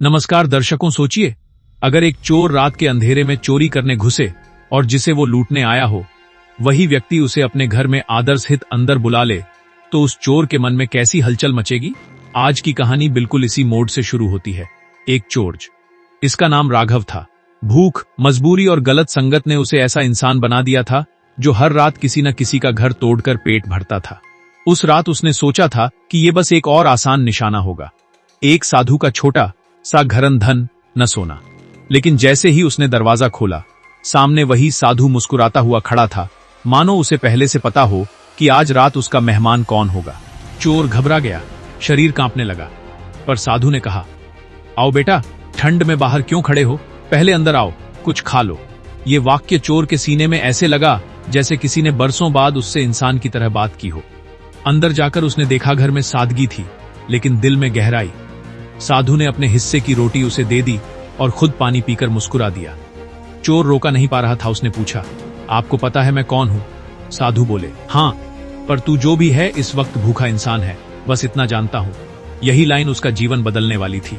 नमस्कार दर्शकों, सोचिए अगर एक चोर रात के अंधेरे में चोरी करने घुसे और जिसे वो लूटने आया हो वही व्यक्ति उसे अपने घर में आदर सहित अंदर बुला ले, तो उस चोर के मन में कैसी हलचल मचेगी। आज की कहानी बिल्कुल इसी मोड से शुरू होती है। एक चोर, इसका नाम राघव था। भूख, मजबूरी और गलत संगत ने उसे ऐसा इंसान बना दिया था जो हर रात किसी न किसी का घर तोड़कर पेट भरता था। उस रात उसने सोचा था कि ये बस एक और आसान निशाना होगा, एक साधु का छोटा सा घरन धन न सोना। लेकिन जैसे ही उसने दरवाजा खोला, सामने वही साधु मुस्कुराता हुआ खड़ा था, मानो उसे पहले से पता हो कि आज रात उसका मेहमान कौन होगा। चोर घबरा गया, शरीर कांपने लगा, पर साधु ने कहा, आओ बेटा, ठंड में बाहर क्यों खड़े हो, पहले अंदर आओ, कुछ खा लो। ये वाक्य चोर के सीने में ऐसे लगा जैसे किसी ने बरसों बाद उससे इंसान की तरह बात की हो। अंदर जाकर उसने देखा घर में सादगी थी, लेकिन दिल में गहराई। साधु ने अपने हिस्से की रोटी उसे दे दी और खुद पानी पीकर मुस्कुरा दिया। चोर रोका नहीं पा रहा था, उसने पूछा, आपको पता है मैं कौन हूं? साधु बोले, हाँ, पर तू जो भी है इस वक्त भूखा इंसान है, बस इतना जानता हूं। यही लाइन उसका जीवन बदलने वाली थी।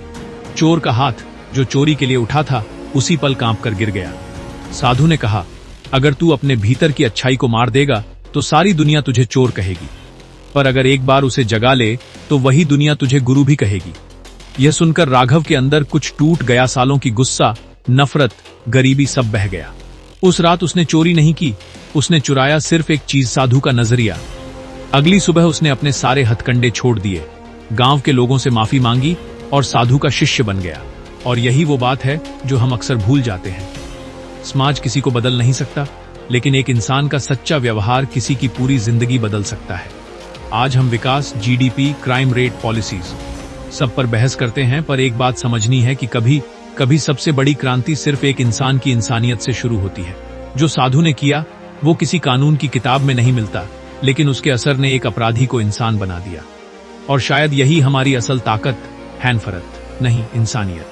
चोर का हाथ जो चोरी के लिए उठा था उसी पल कांप कर गिर गया। साधु ने कहा, अगर तू अपने भीतर की अच्छाई को मार देगा तो सारी दुनिया तुझे चोर कहेगी, पर अगर एक बार उसे जगा ले तो वही दुनिया तुझे गुरु भी कहेगी। यह सुनकर राघव के अंदर कुछ टूट गया। सालों की गुस्सा, नफरत, गरीबी सब बह गया। उस रात उसने चोरी नहीं की, उसने चुराया सिर्फ एक चीज, साधु का नजरिया। अगली सुबह उसने अपने सारे हथकंडे छोड़ दिए, गांव के लोगों से माफी मांगी और साधु का शिष्य बन गया। और यही वो बात है जो हम अक्सर भूल जाते हैं। समाज किसी को बदल नहीं सकता, लेकिन एक इंसान का सच्चा व्यवहार किसी की पूरी जिंदगी बदल सकता है। आज हम विकास, जीडीपी, क्राइम रेट, पॉलिसीज सब पर बहस करते हैं, पर एक बात समझनी है कि कभी कभी सबसे बड़ी क्रांति सिर्फ एक इंसान की इंसानियत से शुरू होती है। जो साधु ने किया वो किसी कानून की किताब में नहीं मिलता, लेकिन उसके असर ने एक अपराधी को इंसान बना दिया। और शायद यही हमारी असल ताकत है, नफरत नहीं, इंसानियत।